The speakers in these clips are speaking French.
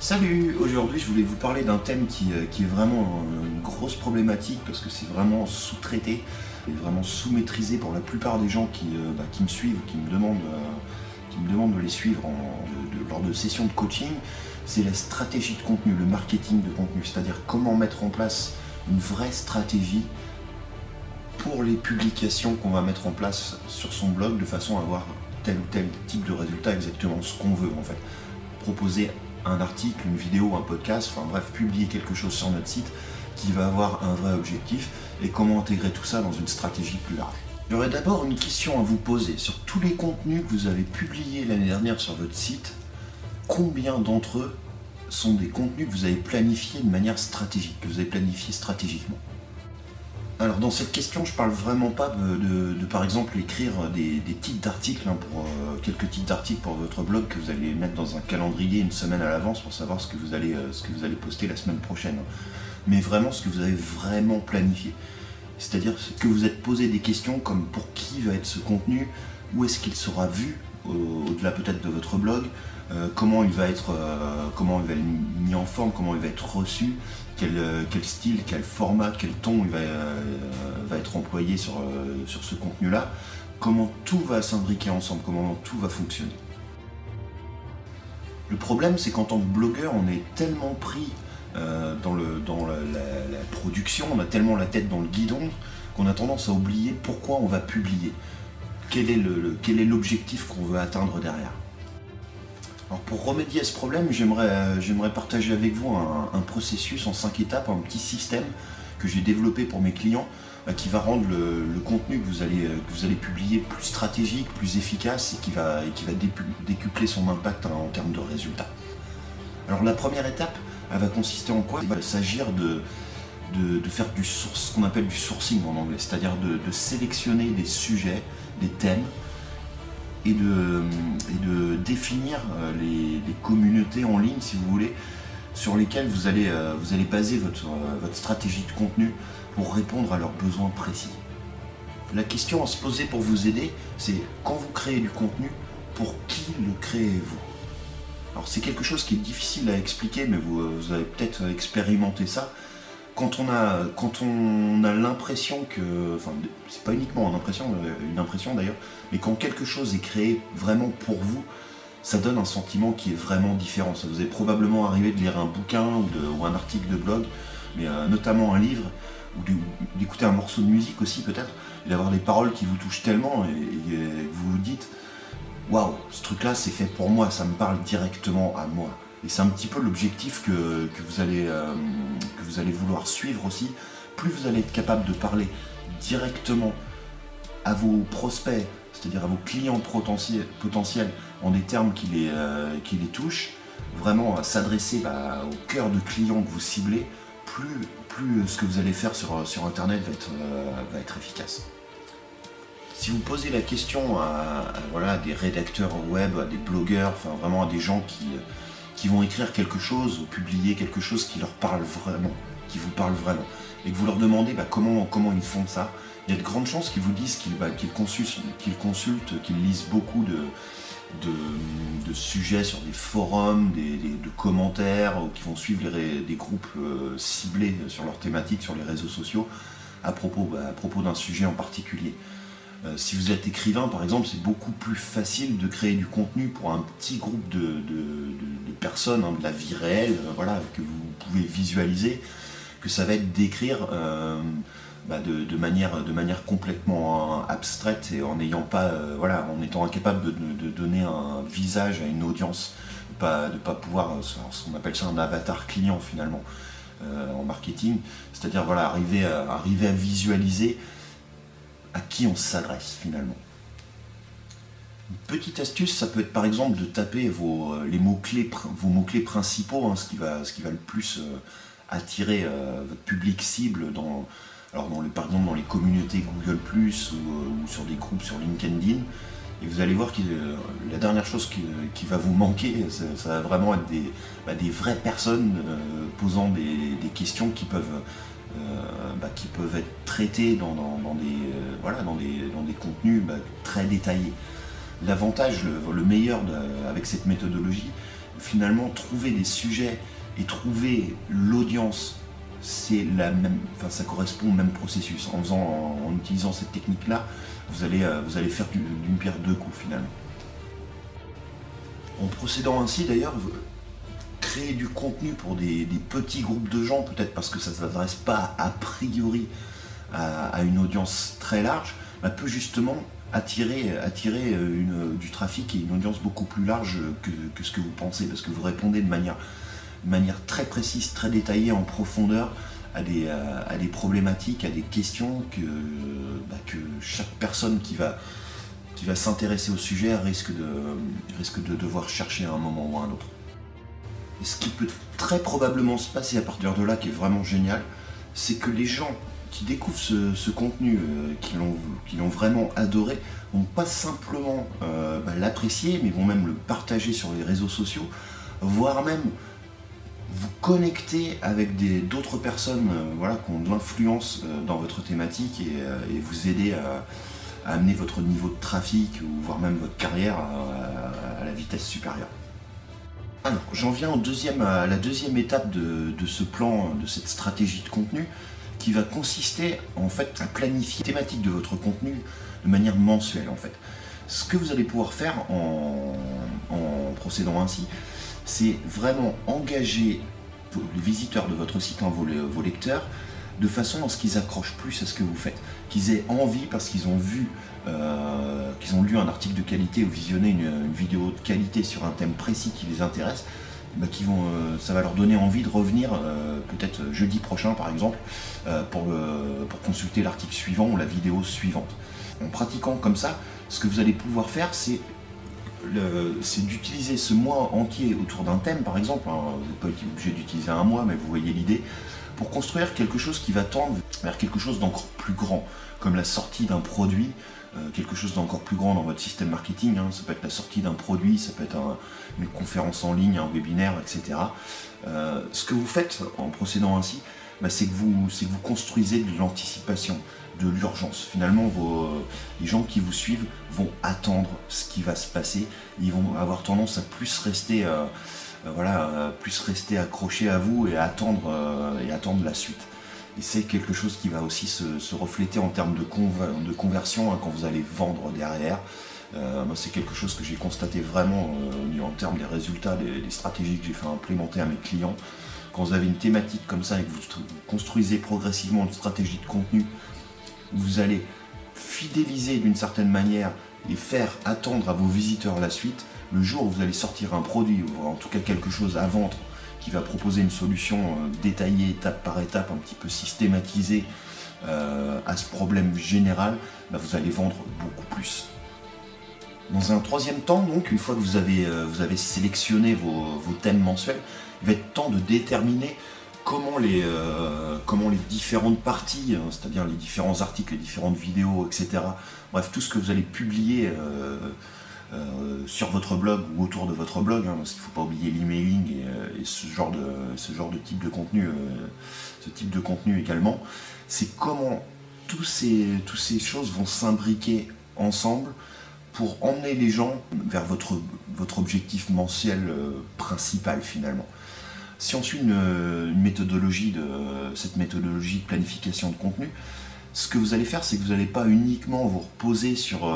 Salut, aujourd'hui je voulais vous parler d'un thème qui est vraiment une grosse problématique parce que c'est vraiment sous-traité et vraiment sous-maîtrisé pour la plupart des gens qui me suivent, qui me demandent de les suivre lors de sessions de coaching. C'est la stratégie de contenu, le marketing de contenu, c'est-à-dire comment mettre en place une vraie stratégie pour les publications qu'on va mettre en place sur son blog de façon à avoir tel ou tel type de résultat, exactement ce qu'on veut en fait. Proposer un article, une vidéo, un podcast, enfin bref, publier quelque chose sur notre site qui va avoir un vrai objectif et comment intégrer tout ça dans une stratégie plus large. J'aurais d'abord une question à vous poser. Sur tous les contenus que vous avez publiés l'année dernière sur votre site, combien d'entre eux sont des contenus que vous avez planifiés de manière stratégique, que vous avez planifiés stratégiquement? Alors dans cette question, je parle vraiment pas de par exemple écrire des titres d'articles, quelques titres d'articles pour votre blog que vous allez mettre dans un calendrier une semaine à l'avance pour savoir ce que vous allez poster la semaine prochaine. Mais vraiment ce que vous avez vraiment planifié. C'est-à-dire que vous êtes posé des questions comme pour qui va être ce contenu, où est-ce qu'il sera vu, au-delà peut-être de votre blog, comment il va être mis en forme, comment il va être reçu, quel style, quel format, quel ton il va être employé sur ce contenu-là, comment tout va s'imbriquer ensemble, comment tout va fonctionner. Le problème, c'est qu'en tant que blogueur, on est tellement pris dans la production, on a tellement la tête dans le guidon qu'on a tendance à oublier pourquoi on va publier, quel est l'objectif qu'on veut atteindre derrière. Alors pour remédier à ce problème, j'aimerais partager avec vous un processus en 5 étapes, un petit système que j'ai développé pour mes clients qui va rendre le contenu que vous allez publier plus stratégique, plus efficace et qui va décupler son impact en termes de résultats. Alors la première étape, elle va consister en quoi? Il va s'agir de faire ce qu'on appelle du sourcing en anglais, c'est-à-dire de sélectionner des sujets, des thèmes, et de définir les communautés en ligne, si vous voulez, sur lesquelles vous allez baser votre stratégie de contenu pour répondre à leurs besoins précis. La question à se poser pour vous aider, c'est quand vous créez du contenu, pour qui le créez-vous? Alors c'est quelque chose qui est difficile à expliquer, mais vous avez peut-être expérimenté ça. Quand on a l'impression que, enfin c'est pas uniquement une impression d'ailleurs, mais quand quelque chose est créé vraiment pour vous, ça donne un sentiment qui est vraiment différent. Ça vous est probablement arrivé de lire un bouquin ou un article de blog, mais notamment un livre, ou d'écouter un morceau de musique aussi peut-être, et d'avoir des paroles qui vous touchent tellement et vous vous dites « Waouh, ce truc-là c'est fait pour moi, ça me parle directement à moi ». Et c'est un petit peu l'objectif que vous allez vouloir suivre aussi. Plus vous allez être capable de parler directement à vos prospects, c'est-à-dire à vos clients potentiels en des termes qui les touchent, vraiment s'adresser au cœur de clients que vous ciblez, plus ce que vous allez faire sur Internet va être efficace. Si vous posez la question à des rédacteurs web, à des blogueurs, enfin vraiment à des gens qui vont écrire quelque chose ou publier quelque chose qui leur parle vraiment, qui vous parle vraiment, et que vous leur demandez comment ils font ça, il y a de grandes chances qu'ils vous disent qu'ils consultent, qu'ils lisent beaucoup de sujets sur des forums, de commentaires, ou qui vont suivre des groupes ciblés sur leur thématique, sur les réseaux sociaux, à propos d'un sujet en particulier. Si vous êtes écrivain par exemple, c'est beaucoup plus facile de créer du contenu pour un petit groupe de personnes, de la vie réelle, que vous pouvez visualiser, que ça va être d'écrire de manière complètement abstraite et en étant incapable de donner un visage à une audience, de pas pouvoir, on appelle ça un avatar client finalement en marketing, c'est-à-dire arriver à visualiser à qui on s'adresse finalement. Une petite astuce, ça peut être par exemple de taper vos mots-clés principaux, ce qui va le plus attirer votre public cible par exemple dans les communautés Google+, ou sur des groupes sur LinkedIn, et vous allez voir que la dernière chose qui va vous manquer, ça va vraiment être des vraies personnes posant des questions qui peuvent être traitées dans des contenus très détaillés. L'avantage, le meilleur avec cette méthodologie, finalement trouver des sujets et trouver l'audience, c'est la même, enfin ça correspond au même processus. En utilisant cette technique-là, vous allez faire d'une pierre deux coups finalement. En procédant ainsi d'ailleurs, créer du contenu pour des petits groupes de gens, peut-être parce que ça ne s'adresse pas a priori à une audience très large, peut justement attirer du trafic et une audience beaucoup plus large que ce que vous pensez, parce que vous répondez de manière très précise, très détaillée, en profondeur à des problématiques, à des questions que chaque personne qui va s'intéresser au sujet risque de devoir chercher à un moment ou à un autre. Et ce qui peut très probablement se passer à partir de là, qui est vraiment génial, c'est que les gens qui découvrent ce contenu, qui l'ont vraiment adoré, vont pas simplement l'apprécier, mais vont même le partager sur les réseaux sociaux, voire même vous connecter avec d'autres personnes qui ont de l'influence dans votre thématique et vous aider à amener votre niveau de trafic ou voire même votre carrière à la vitesse supérieure. Alors, j'en viens à la deuxième étape de ce plan, de cette stratégie de contenu, qui va consister en fait à planifier la thématique de votre contenu de manière mensuelle en fait. Ce que vous allez pouvoir faire en procédant ainsi, c'est vraiment engager les visiteurs de votre site, vos lecteurs, de façon à ce qu'ils accrochent plus à ce que vous faites, qu'ils aient envie parce qu'ils ont vu, qu'ils ont lu un article de qualité ou visionné une vidéo de qualité sur un thème précis qui les intéresse, ça va leur donner envie de revenir peut-être jeudi prochain par exemple pour consulter l'article suivant ou la vidéo suivante. En pratiquant comme ça, ce que vous allez pouvoir faire, c'est d'utiliser ce mois entier autour d'un thème par exemple, vous n'êtes pas obligé d'utiliser un mois, mais vous voyez l'idée, pour construire quelque chose qui va tendre vers quelque chose d'encore plus grand, comme la sortie d'un produit, quelque chose d'encore plus grand dans votre système marketing, ça peut être la sortie d'un produit, ça peut être une conférence en ligne, un webinaire, etc. Ce que vous faites en procédant ainsi, c'est que vous construisez de l'anticipation, de l'urgence. Finalement, les gens qui vous suivent vont attendre ce qui va se passer, ils vont avoir tendance à plus rester accrochés à vous et attendre la suite. Et c'est quelque chose qui va aussi se refléter en termes de conversion quand vous allez vendre derrière. Moi, c'est quelque chose que j'ai constaté vraiment en termes des résultats, des stratégies que j'ai fait implémenter à mes clients. Quand vous avez une thématique comme ça et que vous construisez progressivement une stratégie de contenu, vous allez fidéliser d'une certaine manière et faire attendre à vos visiteurs la suite. Le jour où vous allez sortir un produit, ou en tout cas quelque chose à vendre, qui va proposer une solution détaillée, étape par étape, un petit peu systématisée à ce problème général, vous allez vendre beaucoup plus. Dans un troisième temps, donc, une fois que vous avez sélectionné vos thèmes mensuels, il va être temps de déterminer comment les différentes parties, c'est-à-dire les différents articles, les différentes vidéos, etc., bref, tout ce que vous allez publier sur votre blog ou autour de votre blog, parce qu'il ne faut pas oublier l'emailing et ce genre de type de contenu, ce type de contenu également, c'est comment toutes ces choses vont s'imbriquer ensemble pour emmener les gens vers votre objectif mensuel principal finalement. Si on suit cette méthodologie de planification de contenu, ce que vous allez faire, c'est que vous n'allez pas uniquement vous reposer sur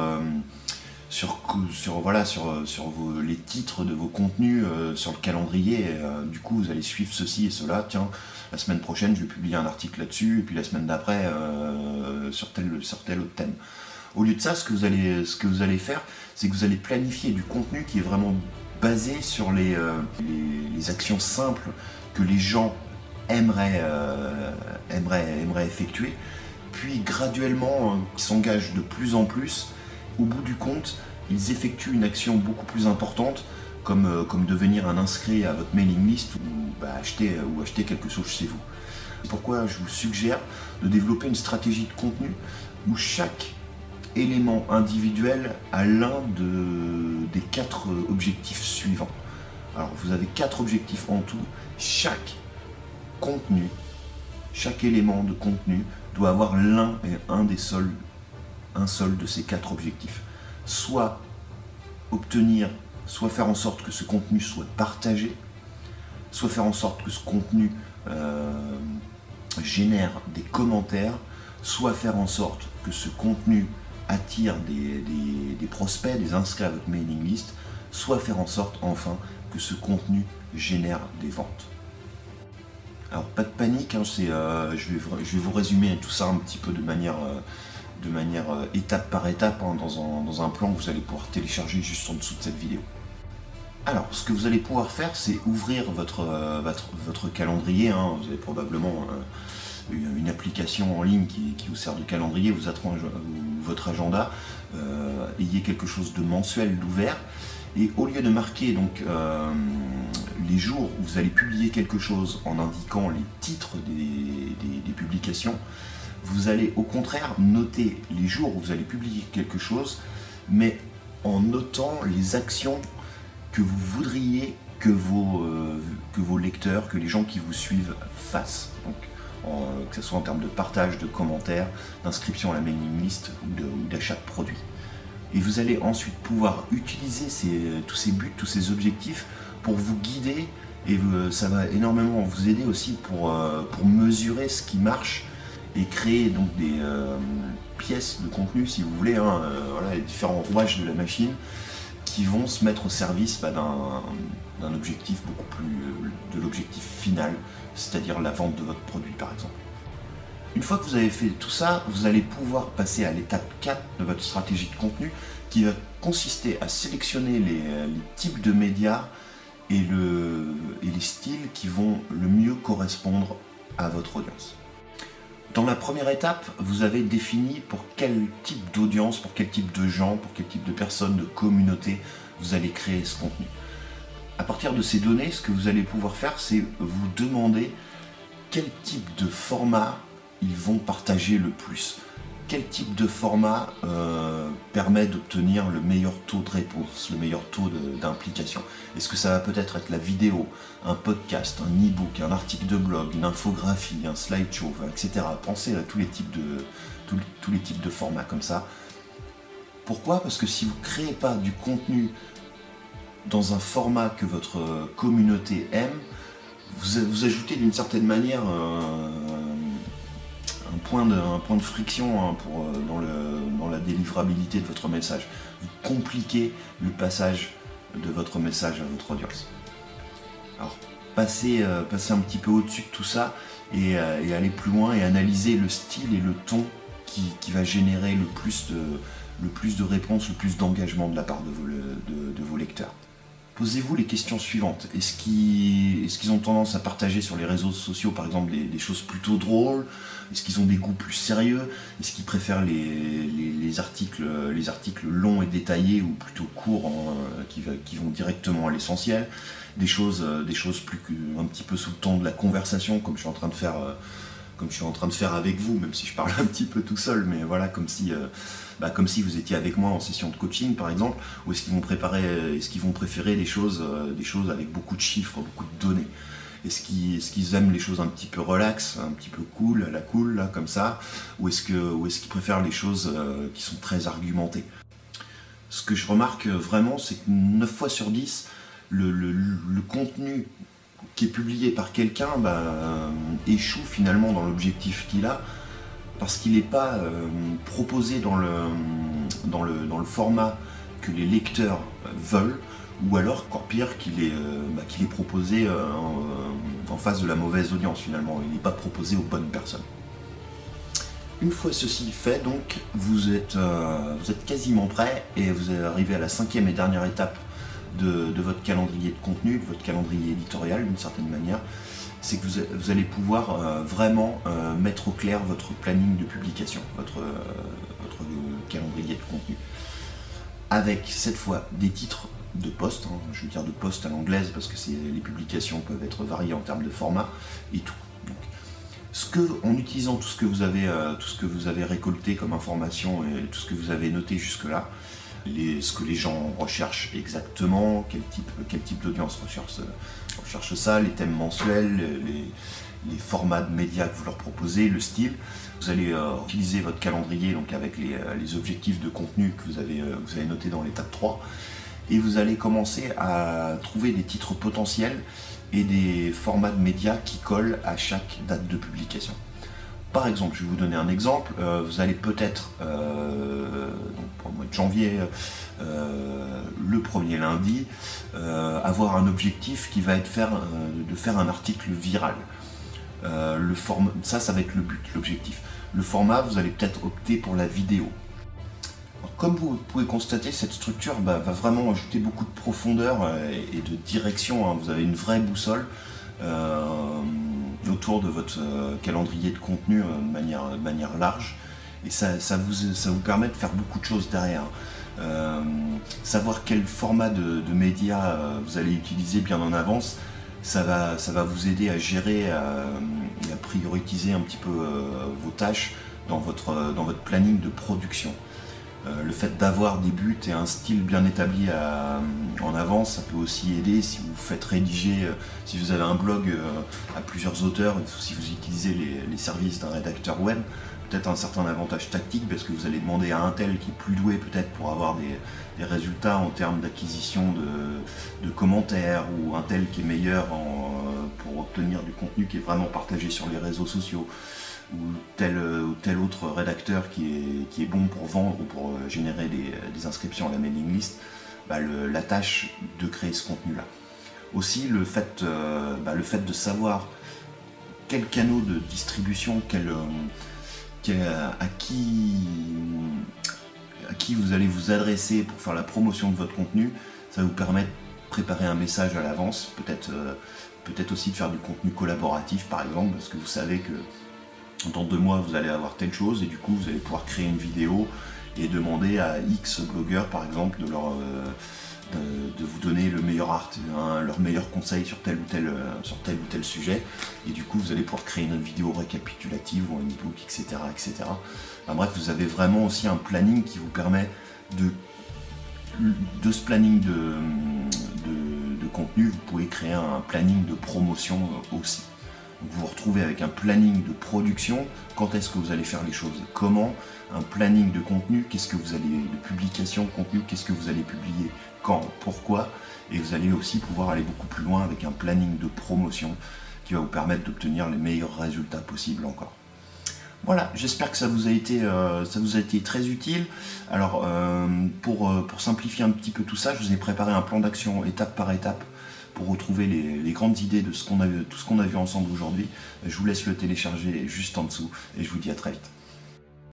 les titres de vos contenus, sur le calendrier, du coup vous allez suivre ceci et cela, tiens, la semaine prochaine je vais publier un article là-dessus, et puis la semaine d'après sur tel autre thème. Au lieu de ça, ce que vous allez faire, c'est que vous allez planifier du contenu qui est vraiment basé sur les actions simples que les gens aimeraient effectuer, puis graduellement, qui s'engagent de plus en plus. Au bout du compte, ils effectuent une action beaucoup plus importante, comme devenir un inscrit à votre mailing list ou acheter quelque chose chez vous. C'est pourquoi je vous suggère de développer une stratégie de contenu où chaque élément individuel à l'un des 4 objectifs suivants. Alors vous avez 4 objectifs en tout. Chaque élément de contenu doit avoir un seul de ces 4 objectifs. Soit obtenir soit faire en sorte que ce contenu soit partagé, soit faire en sorte que ce contenu génère des commentaires, soit faire en sorte que ce contenu attire des prospects, des inscrits à votre mailing list, soit faire en sorte enfin que ce contenu génère des ventes. Alors pas de panique, hein, je vais vous résumer tout ça un petit peu de manière étape par étape, hein, dans un plan que vous allez pouvoir télécharger juste en dessous de cette vidéo. Alors, ce que vous allez pouvoir faire, c'est ouvrir votre calendrier, hein. Vous avez probablement une application en ligne qui vous sert de calendrier, votre agenda, ayez quelque chose de mensuel, d'ouvert, et au lieu de marquer donc les jours où vous allez publier quelque chose en indiquant les titres des publications, vous allez au contraire noter les jours où vous allez publier quelque chose, mais en notant les actions que vous voudriez que vos lecteurs, que les gens qui vous suivent fassent. Donc, que ce soit en termes de partage, de commentaires, d'inscription à la mailing list ou d'achat de produits. Et vous allez ensuite pouvoir utiliser tous ces buts, tous ces objectifs pour vous guider, et ça va énormément vous aider aussi pour mesurer ce qui marche et créer donc des pièces de contenu, si vous voulez, hein, voilà, les différents rouages de la machine qui vont se mettre au service d'un objectif beaucoup plus de l'objectif final, c'est-à-dire la vente de votre produit par exemple. Une fois que vous avez fait tout ça, vous allez pouvoir passer à l'étape 4 de votre stratégie de contenu, qui va consister à sélectionner les types de médias et les styles qui vont le mieux correspondre à votre audience. Dans la première étape, vous avez défini pour quel type d'audience, pour quel type de gens, pour quel type de personnes, de communauté vous allez créer ce contenu. À partir de ces données, ce que vous allez pouvoir faire, c'est vous demander quel type de format ils vont partager le plus. Quel type de format permet d'obtenir le meilleur taux de réponse, le meilleur taux d'implication. Est-ce que ça va peut-être être la vidéo, un podcast, un e-book, un article de blog, une infographie, un slideshow, etc. Pensez à tous les types de formats comme ça. Pourquoi ? Parce que si vous ne créez pas du contenu dans un format que votre communauté aime, vous ajoutez d'une certaine manière un point de friction, hein, dans la délivrabilité de votre message. Vous compliquez le passage de votre message à votre audience. Alors, passez un petit peu au-dessus de tout ça et aller plus loin et analyser le style et le ton qui va générer le plus de réponses, le plus d'engagement de la part de vos lecteurs. Posez-vous les questions suivantes. Est-ce qu'ils ont tendance à partager sur les réseaux sociaux, par exemple, des choses plutôt drôles? Est-ce qu'ils ont des goûts plus sérieux? Est-ce qu'ils préfèrent les articles longs et détaillés ou plutôt courts, hein, qui vont directement à l'essentiel? Des choses un petit peu sous le ton de la conversation, comme je suis en train de faire avec vous, même si je parle un petit peu tout seul, mais voilà, comme si vous étiez avec moi en session de coaching par exemple, ou est-ce qu'ils vont préférer des choses avec beaucoup de chiffres, beaucoup de données? Est-ce qu'ils aiment les choses un petit peu relax, un petit peu cool, à la cool, là, comme ça, ou est-ce qu'ils préfèrent les choses qui sont très argumentées? Ce que je remarque vraiment, c'est que 9 fois sur 10, le contenu qui est publié par quelqu'un échoue finalement dans l'objectif qu'il a, parce qu'il n'est pas proposé dans le format que les lecteurs veulent, ou alors, encore pire, qu'il est proposé en face de la mauvaise audience finalement. Il n'est pas proposé aux bonnes personnes. Une fois ceci fait, donc, vous êtes quasiment prêt et vous arrivez à la 5e et dernière étape de votre calendrier de contenu, de votre calendrier éditorial d'une certaine manière. C'est que vous allez pouvoir vraiment mettre au clair votre planning de publication, votre calendrier de contenu. Avec cette fois des titres de poste, hein, je veux dire de poste à l'anglaise parce que les publications peuvent être variées en termes de format et tout. Donc, en utilisant tout ce que vous avez récolté comme information et tout ce que vous avez noté jusque-là, ce que les gens recherchent exactement, quel type d'audience recherche ça, les thèmes mensuels, les formats de médias que vous leur proposez, le style. Vous allez utiliser votre calendrier donc avec les objectifs de contenu que vous avez notés dans l'étape 3. et vous allez commencer à trouver des titres potentiels et des formats de médias qui collent à chaque date de publication. Par exemple, je vais vous donner un exemple, vous allez peut-être, pour le mois de janvier, le premier lundi, avoir un objectif qui va être de faire un article viral. Ça va être le but, l'objectif. Le format, vous allez peut-être opter pour la vidéo. Alors, comme vous pouvez constater, cette structure va vraiment ajouter beaucoup de profondeur et de direction, hein. Vous avez une vraie boussole autour de votre calendrier de contenu de manière large, et ça vous permet de faire beaucoup de choses derrière. Savoir quel format de médias vous allez utiliser bien en avance, ça va vous aider à gérer et à prioriser un petit peu vos tâches dans votre planning de production. Le fait d'avoir des buts et un style bien établi en avance, ça peut aussi aider si vous faites rédiger, si vous avez un blog à plusieurs auteurs, si vous utilisez les services d'un rédacteur web, peut-être un certain avantage tactique parce que vous allez demander à un tel qui est plus doué peut-être pour avoir des résultats en termes d'acquisition de commentaires, ou un tel qui est meilleur pour obtenir du contenu qui est vraiment partagé sur les réseaux sociaux, ou tel autre rédacteur qui est bon pour vendre ou pour générer des inscriptions à la mailing list, la tâche de créer ce contenu-là. Aussi le fait de savoir quels canaux de distribution, à qui vous allez vous adresser pour faire la promotion de votre contenu, ça vous permet de préparer un message à l'avance, peut-être aussi de faire du contenu collaboratif par exemple, parce que vous savez que dans 2 mois vous allez avoir telle chose, et du coup vous allez pouvoir créer une vidéo et demander à X blogueurs par exemple de vous donner le meilleur leur meilleur conseil sur tel ou tel sujet, et du coup vous allez pouvoir créer une vidéo récapitulative ou un e-book, etc. etc. Enfin, bref, vous avez vraiment aussi un planning qui vous permet de ce planning de contenu, vous pouvez créer un planning de promotion aussi. Donc vous vous retrouvez avec un planning de production, quand est-ce que vous allez faire les choses, comment, un planning de contenu, de publication, contenu, qu'est-ce que vous allez publier, quand, pourquoi, et vous allez aussi pouvoir aller beaucoup plus loin avec un planning de promotion qui va vous permettre d'obtenir les meilleurs résultats possibles encore. Voilà, j'espère que ça vous a été très utile. Alors, pour simplifier un petit peu tout ça, je vous ai préparé un plan d'action étape par étape pour retrouver les grandes idées de tout ce qu'on a vu ensemble aujourd'hui. Je vous laisse le télécharger juste en dessous et je vous dis à très vite.